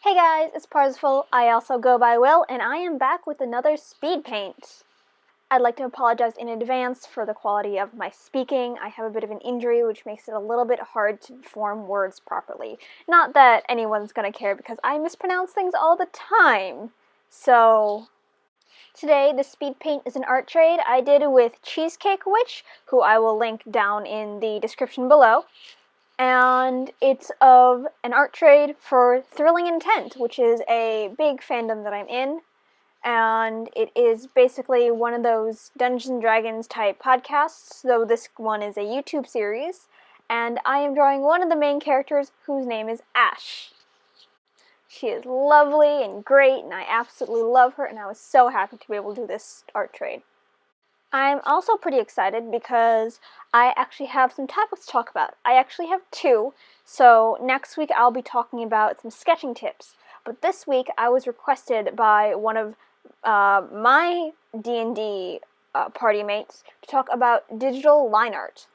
Hey guys, it's Parsifal. I also go by Will, and I am back with another speed paint. I'd like to apologize in advance for the quality of my speaking. I have a bit of an injury, which makes it a little bit hard to form words properly. Not that anyone's gonna care, because I mispronounce things all the time. So, today the speed paint is an art trade I did with Cheesecake Witch, who I will link down in the description below. And it's of an art trade for Thrilling Intent, which is a big fandom that I'm in, and it is basically one of those Dungeons & Dragons type podcasts, though this one is a YouTube series, and I am drawing one of the main characters whose name is Ash. She is lovely and great, and I absolutely love her, and I was so happy to be able to do this art trade. I'm also pretty excited because I actually have some topics to talk about. I actually have two, so next week I'll be talking about some sketching tips. But this week I was requested by one of my D&D party mates to talk about digital line art.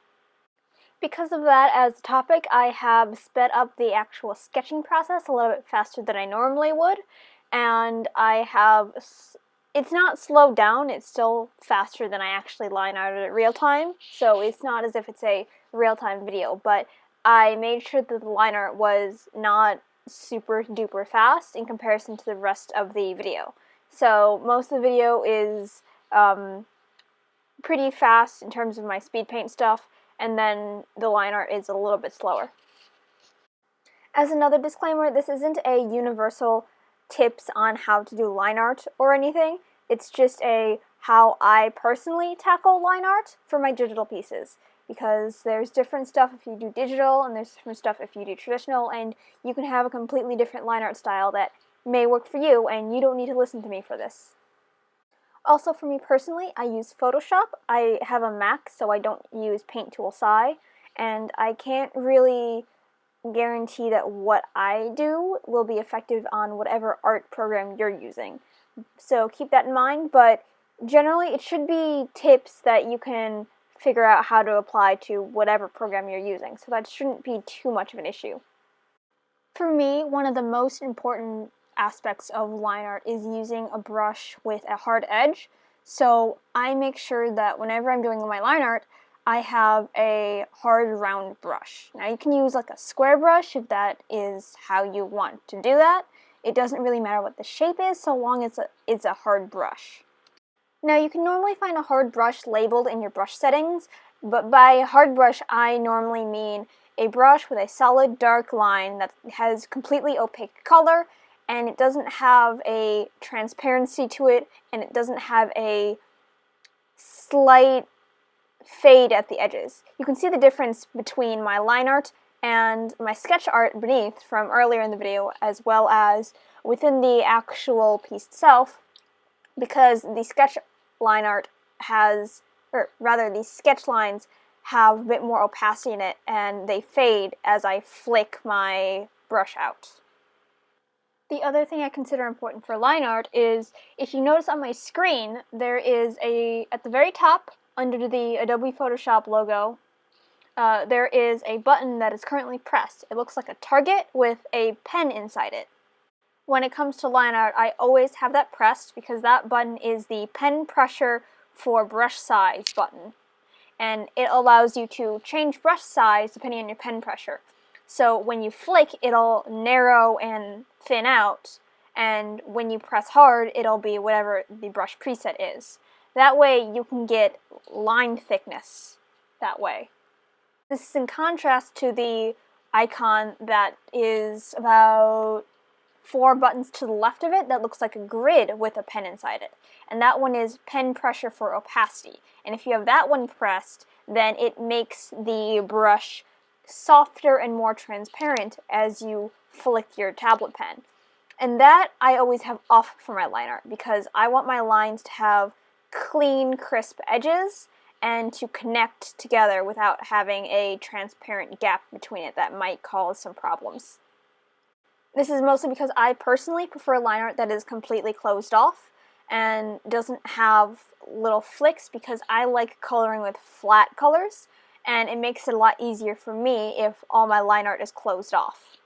Because of that as a topic, I have sped up the actual sketching process a little bit faster than I normally would, and it's not slowed down, it's still faster than I actually line arted it real time, so it's not as if it's a real-time video, but I made sure that the line art was not super duper fast in comparison to the rest of the video. So most of the video is pretty fast in terms of my speed paint stuff, and then the line art is a little bit slower. As another disclaimer, this isn't a universal tips on how to do line art or anything. It's just how I personally tackle line art for my digital pieces, because there's different stuff if you do digital and there's different stuff if you do traditional, and you can have a completely different line art style that may work for you, and you don't need to listen to me for this. Also, for me personally, I use Photoshop. I have a Mac, so I don't use Paint Tool SI, and I can't really guarantee that what I do will be effective on whatever art program you're using. So keep that in mind, but generally it should be tips that you can figure out how to apply to whatever program you're using, so that shouldn't be too much of an issue. For me, one of the most important aspects of line art is using a brush with a hard edge, so I make sure that whenever I'm doing my line art, I have a hard round brush. Now you can use like a square brush if that is how you want to do that. It doesn't really matter what the shape is so long as it's a hard brush. Now you can normally find a hard brush labeled in your brush settings, but by hard brush I normally mean a brush with a solid dark line that has completely opaque color, and it doesn't have a transparency to it, and it doesn't have a slight fade at the edges. You can see the difference between my line art and my sketch art beneath from earlier in the video, as well as within the actual piece itself, because the sketch line art the sketch lines have a bit more opacity in it, and they fade as I flick my brush out. The other thing I consider important for line art is, if you notice on my screen, there is at the very top, under the Adobe Photoshop logo, there is a button that is currently pressed. It looks like a target with a pen inside it. When it comes to line art, I always have that pressed because that button is the pen pressure for brush size button. And it allows you to change brush size depending on your pen pressure. So when you flick, it'll narrow and thin out, and when you press hard, it'll be whatever the brush preset is. That way you can get line thickness that way. This is in contrast to the icon that is about 4 buttons to the left of it that looks like a grid with a pen inside it. And that one is pen pressure for opacity. And if you have that one pressed, then it makes the brush softer and more transparent as you flick your tablet pen. And that I always have off for my line art, because I want my lines to have clean, crisp edges and to connect together without having a transparent gap between it that might cause some problems. This is mostly because I personally prefer line art that is completely closed off and doesn't have little flicks, because I like coloring with flat colors, and it makes it a lot easier for me if all my line art is closed off.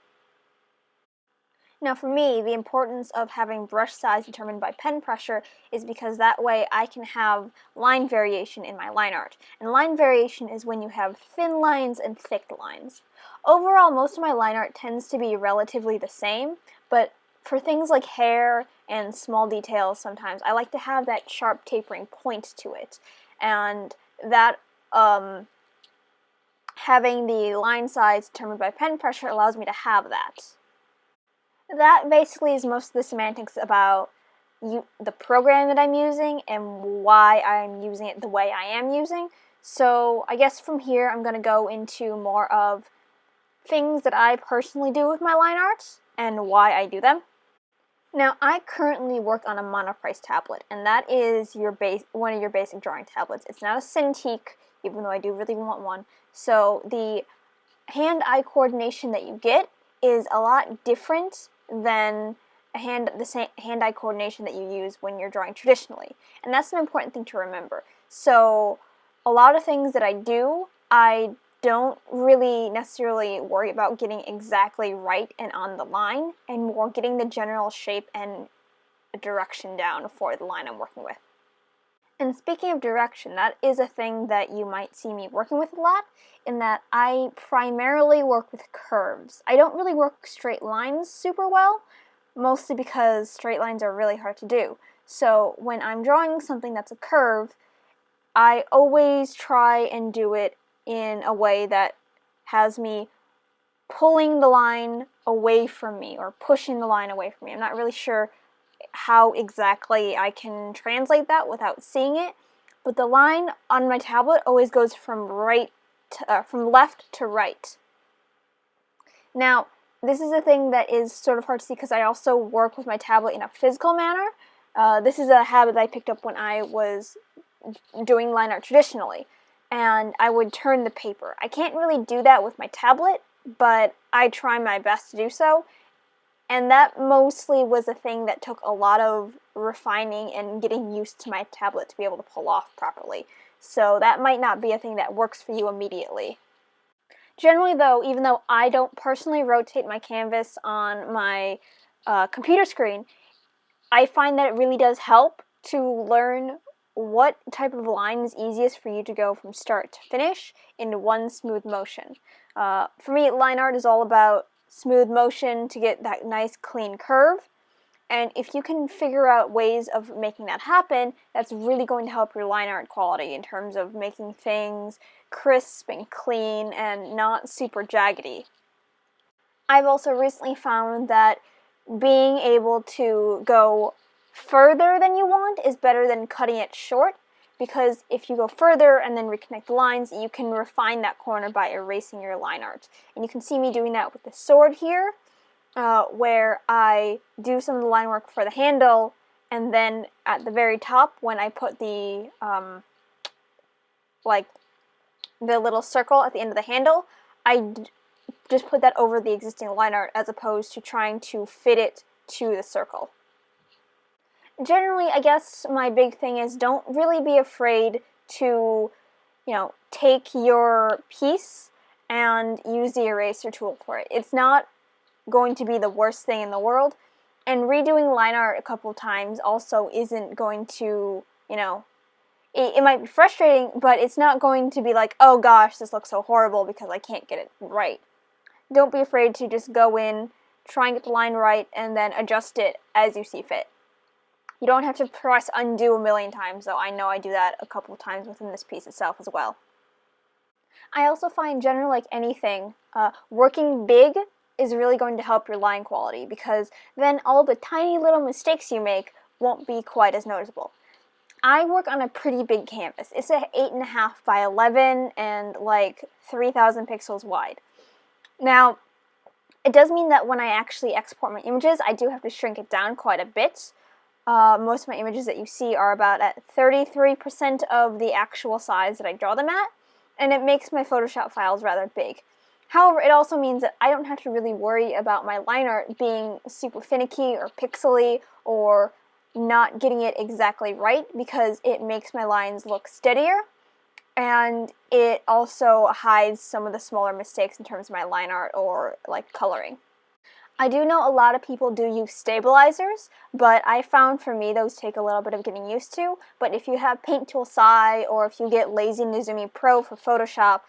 Now for me, the importance of having brush size determined by pen pressure is because that way I can have line variation in my line art. And line variation is when you have thin lines and thick lines. Overall, most of my line art tends to be relatively the same, but for things like hair and small details sometimes, I like to have that sharp tapering point to it. And that having the line size determined by pen pressure allows me to have that. That basically is most of the semantics about the program that I'm using and why I'm using it the way I am using. So I guess from here I'm going to go into more of things that I personally do with my line arts and why I do them. Now, I currently work on a Monoprice tablet, and that is one of your basic drawing tablets. It's not a Cintiq, even though I do really want one. So the hand-eye coordination that you get is a lot different than the hand-eye coordination that you use when you're drawing traditionally. And that's an important thing to remember. So a lot of things that I do, I don't really necessarily worry about getting exactly right and on the line, and more getting the general shape and direction down for the line I'm working with. And speaking of direction, that is a thing that you might see me working with a lot, in that I primarily work with curves. I don't really work straight lines super well, mostly because straight lines are really hard to do. So when I'm drawing something that's a curve, I always try and do it in a way that has me pulling the line away from me or pushing the line away from me. I'm not really sure how exactly I can translate that without seeing it, but the line on my tablet always goes from left to right. Now, this is a thing that is sort of hard to see because I also work with my tablet in a physical manner. This is a habit that I picked up when I was doing line art traditionally, and I would turn the paper. I can't really do that with my tablet, but I try my best to do so, and that mostly was a thing that took a lot of refining and getting used to my tablet to be able to pull off properly. So that might not be a thing that works for you immediately. Generally though, even though I don't personally rotate my canvas on my computer screen, I find that it really does help to learn what type of line is easiest for you to go from start to finish in one smooth motion. For me, line art is all about smooth motion to get that nice clean curve, and if you can figure out ways of making that happen, that's really going to help your line art quality in terms of making things crisp and clean and not super jaggedy. I've also recently found that being able to go further than you want is better than cutting it short, because if you go further and then reconnect the lines, you can refine that corner by erasing your line art. And you can see me doing that with the sword here, where I do some of the line work for the handle, and then at the very top, when I put the little circle at the end of the handle, I just put that over the existing line art as opposed to trying to fit it to the circle. Generally, I guess my big thing is don't really be afraid to, take your piece and use the eraser tool for it. It's not going to be the worst thing in the world, and redoing line art a couple times also isn't going to, it might be frustrating, but it's not going to be like, oh gosh, this looks so horrible because I can't get it right. Don't be afraid to just go in, try and get the line right, and then adjust it as you see fit. You don't have to press undo a million times, though. I know I do that a couple of times within this piece itself as well. I also find, generally like anything, working big is really going to help your line quality, because then all the tiny little mistakes you make won't be quite as noticeable. I work on a pretty big canvas. It's a 8.5 by 11 and like 3,000 pixels wide. Now, it does mean that when I actually export my images, I do have to shrink it down quite a bit. Most of my images that you see are about at 33% of the actual size that I draw them at, and it makes my Photoshop files rather big. However, it also means that I don't have to really worry about my line art being super finicky or pixely or not getting it exactly right, because it makes my lines look steadier, and it also hides some of the smaller mistakes in terms of my line art or like coloring. I do know a lot of people do use stabilizers, but I found for me those take a little bit of getting used to. But if you have Paint Tool Sai, or if you get Lazy Nizumi Pro for Photoshop,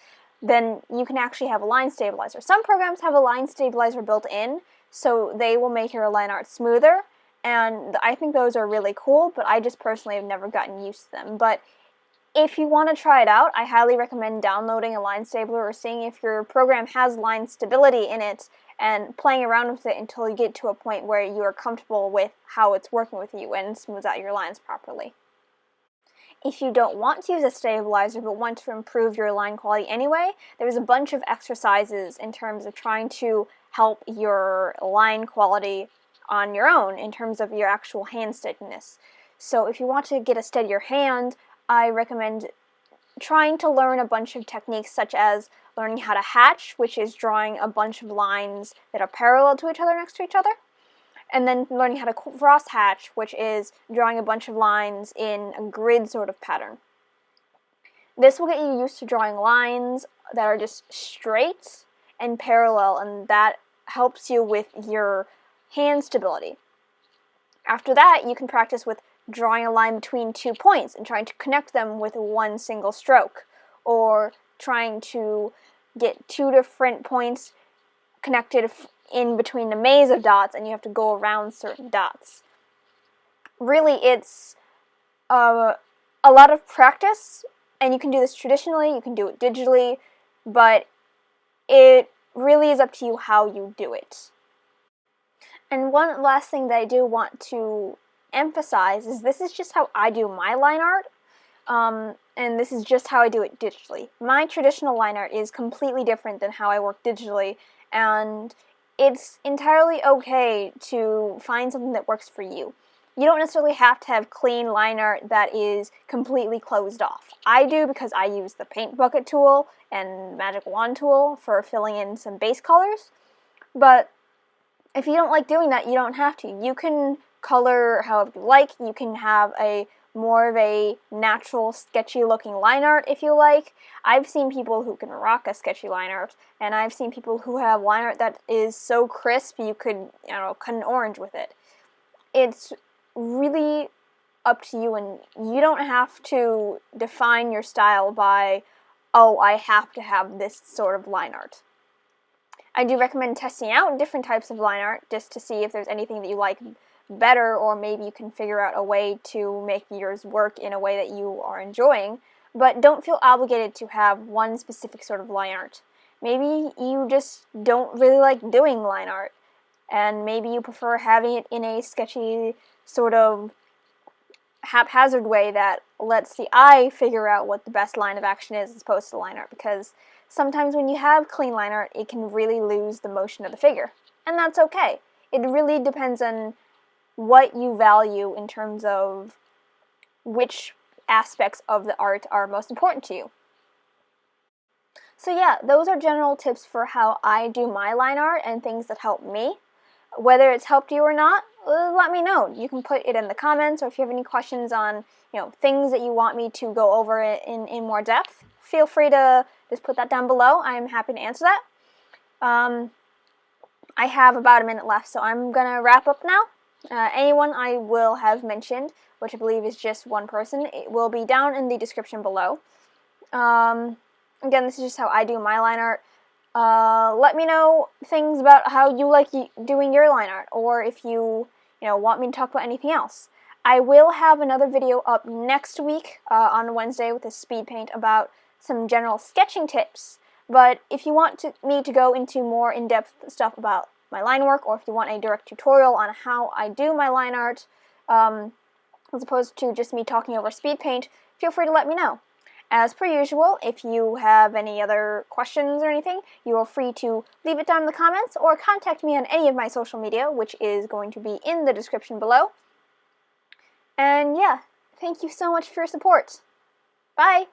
then you can actually have a line stabilizer. Some programs have a line stabilizer built in, so they will make your line art smoother, and I think those are really cool, but I just personally have never gotten used to them. But if you want to try it out, I highly recommend downloading a line stabler or seeing if your program has line stability in it and playing around with it until you get to a point where you are comfortable with how it's working with you and smooths out your lines properly. If you don't want to use a stabilizer but want to improve your line quality anyway, there's a bunch of exercises in terms of trying to help your line quality on your own in terms of your actual hand steadiness. So if you want to get a steadier hand, I recommend trying to learn a bunch of techniques such as learning how to hatch, which is drawing a bunch of lines that are parallel to each other next to each other, and then learning how to cross hatch, which is drawing a bunch of lines in a grid sort of pattern. This will get you used to drawing lines that are just straight and parallel, and that helps you with your hand stability. After that, you can practice with drawing a line between 2 points and trying to connect them with one single stroke, or trying to get 2 different points connected in between the maze of dots, and you have to go around certain dots. Really, it's a lot of practice, and you can do this traditionally, you can do it digitally, but it really is up to you how you do it. And one last thing that I do want to emphasize is this is just how I do my line art, and this is just how I do it digitally. My traditional line art is completely different than how I work digitally, and it's entirely okay to find something that works for you. You don't necessarily have to have clean line art that is completely closed off. I do because I use the paint bucket tool and magic wand tool for filling in some base colors, but if you don't like doing that, you don't have to. You can color however you like. You can have a more of a natural, sketchy looking line art if you like. I've seen people who can rock a sketchy line art, and I've seen people who have line art that is so crisp you could, cut an orange with it. It's really up to you, and you don't have to define your style by, oh, I have to have this sort of line art. I do recommend testing out different types of line art just to see if there's anything that you like better, or maybe you can figure out a way to make yours work in a way that you are enjoying, but don't feel obligated to have one specific sort of line art. Maybe you just don't really like doing line art, and maybe you prefer having it in a sketchy, sort of haphazard way that lets the eye figure out what the best line of action is as opposed to line art, because sometimes when you have clean line art, it can really lose the motion of the figure, and that's okay. It really depends on what you value in terms of which aspects of the art are most important to you. So yeah, those are general tips for how I do my line art and things that help me. Whether it's helped you or not, let me know. You can put it in the comments, or if you have any questions on things that you want me to go over in more depth, feel free to just put that down below. I'm happy to answer that. I have about a minute left, so I'm going to wrap up now. Anyone I will have mentioned, which I believe is just one person, it will be down in the description below. Again, this is just how I do my line art. Let me know things about how you like doing your line art, or if you want me to talk about anything else. I will have another video up next week on Wednesday with a speed paint about some general sketching tips. But if you want me to go into more in-depth stuff about my line work, or if you want a direct tutorial on how I do my line art, as opposed to just me talking over speed paint, feel free to let me know. As per usual, if you have any other questions or anything, you are free to leave it down in the comments or contact me on any of my social media, which is going to be in the description below. And yeah, thank you so much for your support. Bye!